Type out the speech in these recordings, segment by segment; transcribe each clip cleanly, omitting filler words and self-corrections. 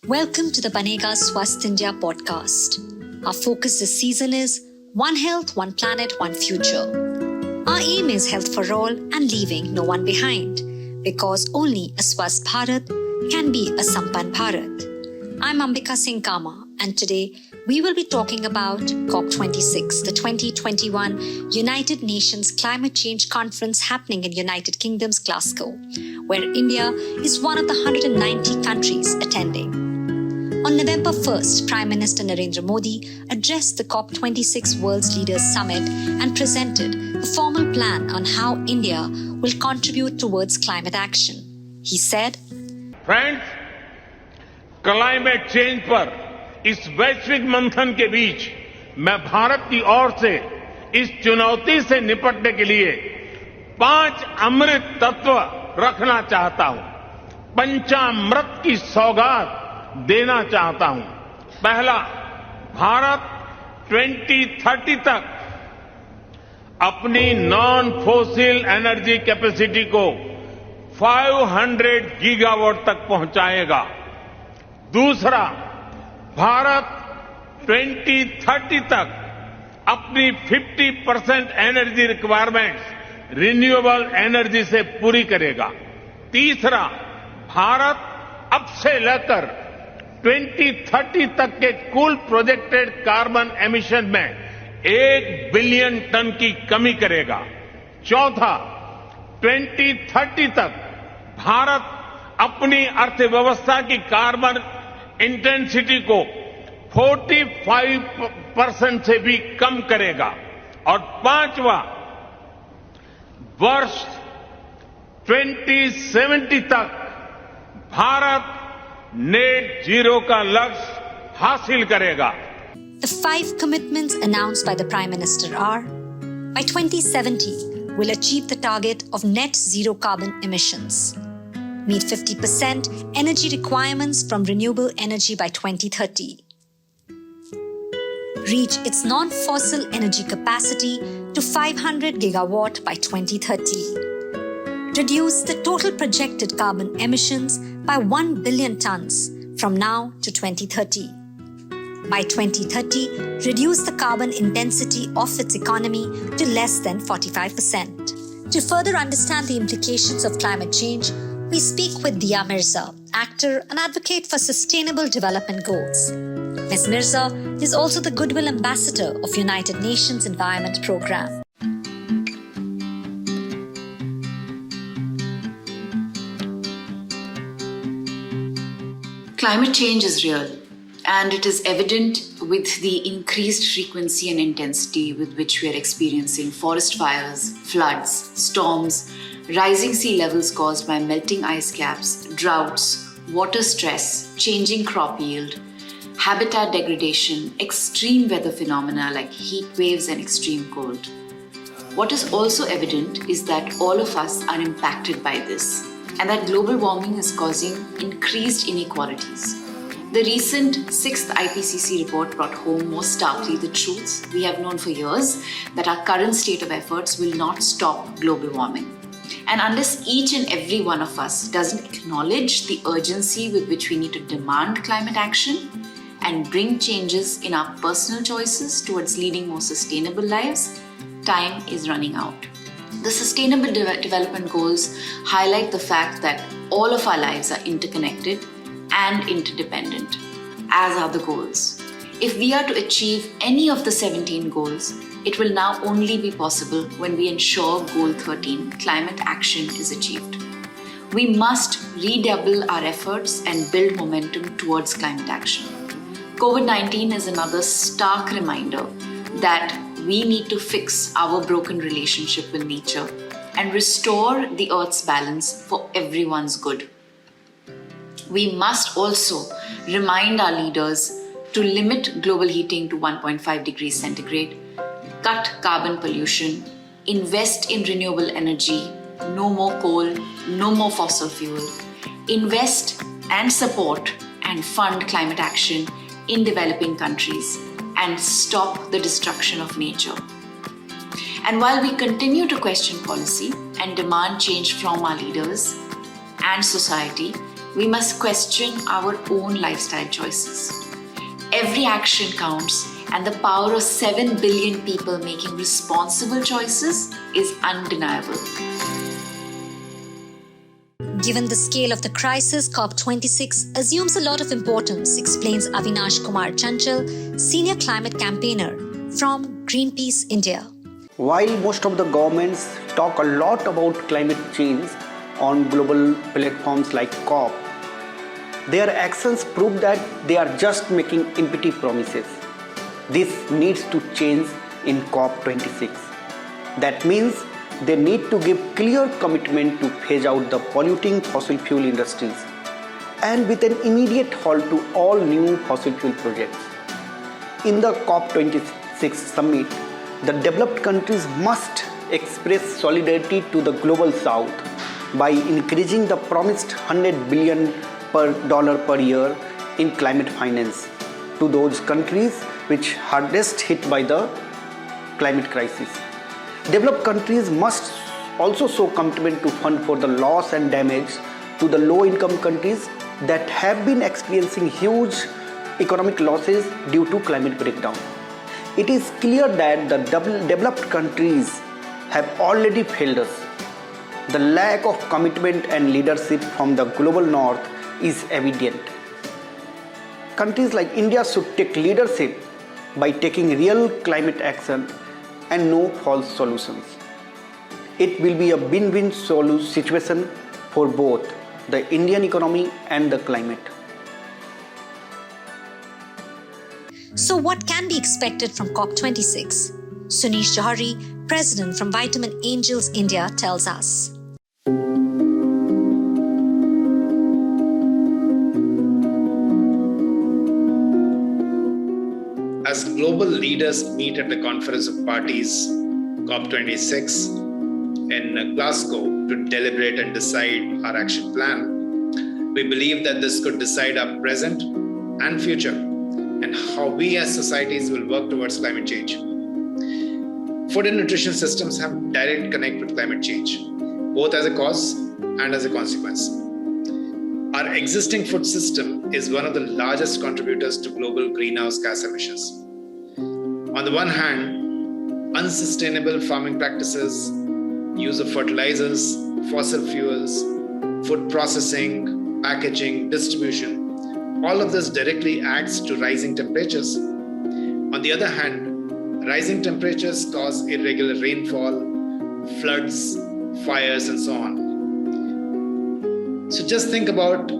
Welcome to the Banega Swasth India podcast. Our focus this season is One Health, One Planet, One Future. Our aim is health for all and leaving no one behind, because only a Swasth Bharat can be a Sampann Bharat. I'm Ambika Singh Kama, and today we will be talking about COP26, the 2021 United Nations Climate Change Conference happening in United Kingdom's Glasgow, where India is one of the 190 countries attending. On November 1st, Prime Minister Narendra Modi addressed the COP26 World Leaders Summit and presented a formal plan on how India will contribute towards climate action. He said, Friends, climate change पर इस वैश्विक मंथन के बीच मैं भारत की ओर से इस चुनौती से निपटने के लिए 5 अमृत तत्व रखना चाहता हूं, पंचामृत की सौगात देना चाहता हूं। पहला, भारत 2030 तक अपनी नॉन फोसिल एनर्जी कैपेसिटी को 500 गीगावाट तक पहुंचाएगा। दूसरा, भारत 2030 तक अपनी 50% एनर्जी रिक्वायरमेंट्स रिन्यूएबल एनर्जी से पूरी करेगा। तीसरा, भारत अब से लेकर 2030 तक के कुल प्रोजेक्टेड कार्बन एमिशन में 1 बिलियन टन की कमी करेगा। चौथा, 2030 तक भारत अपनी अर्थव्यवस्था की कार्बन इंटेंसिटी को 45% से भी कम करेगा। और पांचवा, वर्ष 2070 तक भारत नेट जीरो का लक्ष्य हासिल करेगा। The 5 commitments announced by the Prime Minister are: by 2070, we'll achieve the target of net zero carbon emissions, meet 50% energy requirements from renewable energy by 2030, reach its non-fossil energy capacity to 500 gigawatt by 2030, reduce the total projected carbon emissions by 1 billion tons from now to 2030. By 2030, reduce the carbon intensity of its economy to less than 45%. To further understand the implications of climate change, we speak with Dia Mirza, actor and advocate for sustainable development goals. Ms. Mirza is also the Goodwill Ambassador of United Nations Environment Programme. Climate change is real, and it is evident with the increased frequency and intensity with which we are experiencing forest fires, floods, storms, rising sea levels caused by melting ice caps, droughts, water stress, changing crop yield, habitat degradation, extreme weather phenomena like heat waves and extreme cold. What is also evident is that all of us are impacted by this, and that global warming is causing increased inequalities. The recent 6th IPCC report brought home more starkly the truths we have known for years, that our current state of efforts will not stop global warming. And unless each and every one of us doesn't acknowledge the urgency with which we need to demand climate action and bring changes in our personal choices towards leading more sustainable lives, time is running out. The Sustainable Development Goals highlight the fact that all of our lives are interconnected and interdependent, as are the goals. If we are to achieve any of the 17 goals, it will now only be possible when we ensure Goal 13, climate action, is achieved. We must redouble our efforts and build momentum towards climate action. COVID-19 is another stark reminder that we need to fix our broken relationship with nature and restore the Earth's balance for everyone's good. We must also remind our leaders to limit global heating to 1.5 degrees centigrade, cut carbon pollution, invest in renewable energy, no more coal, no more fossil fuel, invest and support and fund climate action in developing countries, and stop the destruction of nature. And while we continue to question policy and demand change from our leaders and society, we must question our own lifestyle choices. Every action counts, and the power of 7 billion people making responsible choices is undeniable. Given the scale of the crisis, COP26 assumes a lot of importance, explains Avinash Kumar Chanchal, senior climate campaigner from Greenpeace India. While most of the governments talk a lot about climate change on global platforms like COP, their actions prove that they are just making empty promises. This needs to change in COP26. That means they need to give clear commitment to phase out the polluting fossil fuel industries and with an immediate halt to all new fossil fuel projects. In the COP26 summit, the developed countries must express solidarity to the global south by increasing the promised $100 billion per year in climate finance to those countries which hardest hit by the climate crisis. Developed countries must also show commitment to fund for the loss and damage to the low-income countries that have been experiencing huge economic losses due to climate breakdown. It is clear that the developed countries have already failed us. The lack of commitment and leadership from the global north is evident. Countries like India should take leadership by taking real climate action and no false solutions. It will be a win-win situation for both the Indian economy and the climate. So what can be expected from COP26? Sunish Johari, president from Vitamin Angels India, tells us. As global leaders meet at the Conference of Parties, COP26, in Glasgow to deliberate and decide our action plan, we believe that this could decide our present and future and how we as societies will work towards climate change. Food and nutrition systems have direct connect with climate change, both as a cause and as a consequence. Our existing food system is one of the largest contributors to global greenhouse gas emissions. On the one hand, unsustainable farming practices, use of fertilizers, fossil fuels, food processing, packaging, distribution, all of this directly adds to rising temperatures. On the other hand, rising temperatures cause irregular rainfall, floods, fires, and so on. So just think about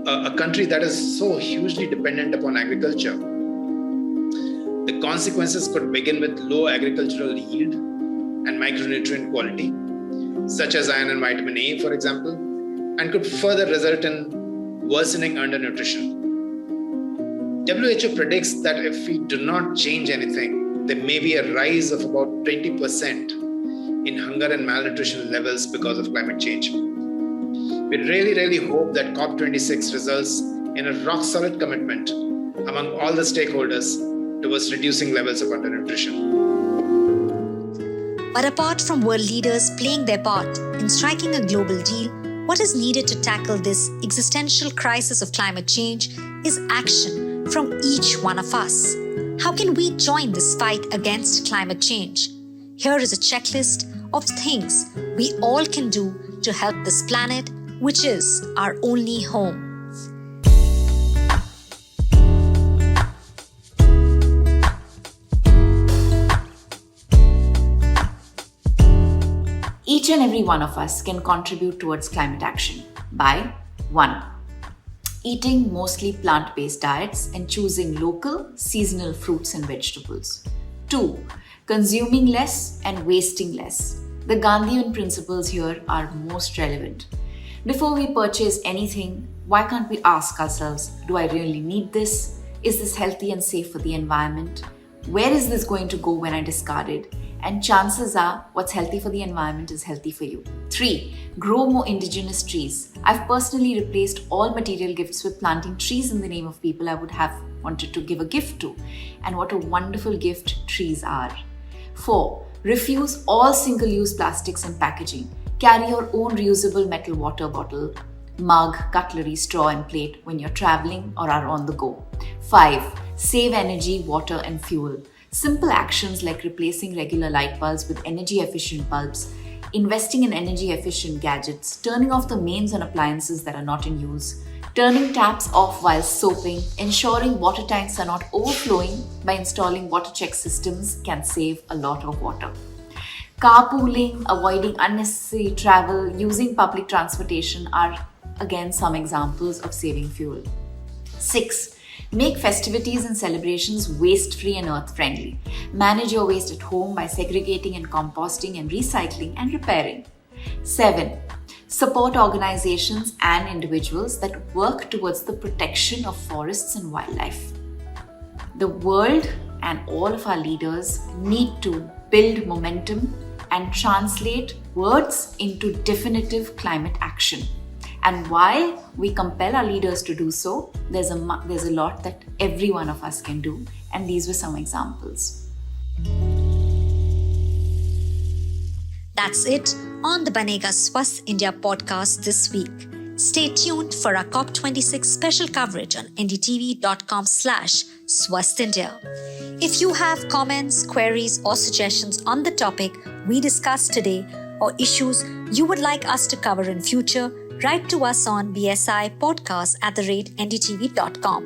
a country that is so hugely dependent upon agriculture. The consequences could begin with low agricultural yield and micronutrient quality, such as iron and vitamin A, for example, and could further result in worsening undernutrition. WHO predicts that if we do not change anything, there may be a rise of about 20% in hunger and malnutrition levels because of climate change. We really hope that COP26 results in a rock-solid commitment among all the stakeholders towards reducing levels of undernutrition. But apart from world leaders playing their part in striking a global deal, what is needed to tackle this existential crisis of climate change is action from each one of us. How can we join this fight against climate change? Here is a checklist of things we all can do to help this planet, which is our only home. Each and every one of us can contribute towards climate action by 1. Eating mostly plant-based diets and choosing local, seasonal fruits and vegetables. 2. Consuming less and wasting less. The Gandhian principles here are most relevant. Before we purchase anything, why can't we ask ourselves, do I really need this? Is this healthy and safe for the environment? Where is this going to go when I discard it? And chances are, what's healthy for the environment is healthy for you. 3. Grow more indigenous trees. I've personally replaced all material gifts with planting trees in the name of people I would have wanted to give a gift to. And what a wonderful gift trees are. 4. Refuse all single-use plastics and packaging. Carry your own reusable metal water bottle. mug, cutlery, straw, and plate when you're traveling or are on the go. 5. Save energy, water, and fuel. Simple actions like replacing regular light bulbs with energy efficient bulbs, investing in energy efficient gadgets, turning off the mains on appliances that are not in use, turning taps off while soaping, ensuring water tanks are not overflowing by installing water check systems can save a lot of water. Carpooling, avoiding unnecessary travel, using public transportation are again some examples of saving fuel. 6. Make festivities and celebrations waste-free and earth-friendly. Manage your waste at home by segregating and composting and recycling and repairing. 7. Support organizations and individuals that work towards the protection of forests and wildlife. The world and all of our leaders need to build momentum and translate words into definitive climate action. And while we compel our leaders to do so, there's a lot that every one of us can do. And these were some examples. That's it on the Banega Swasth India podcast this week. Stay tuned for our COP26 special coverage on ndtv.com/SwasthIndia. If you have comments, queries, or suggestions on the topic we discussed today or issues you would like us to cover in future, write to us on bsipodcast@ndtv.com.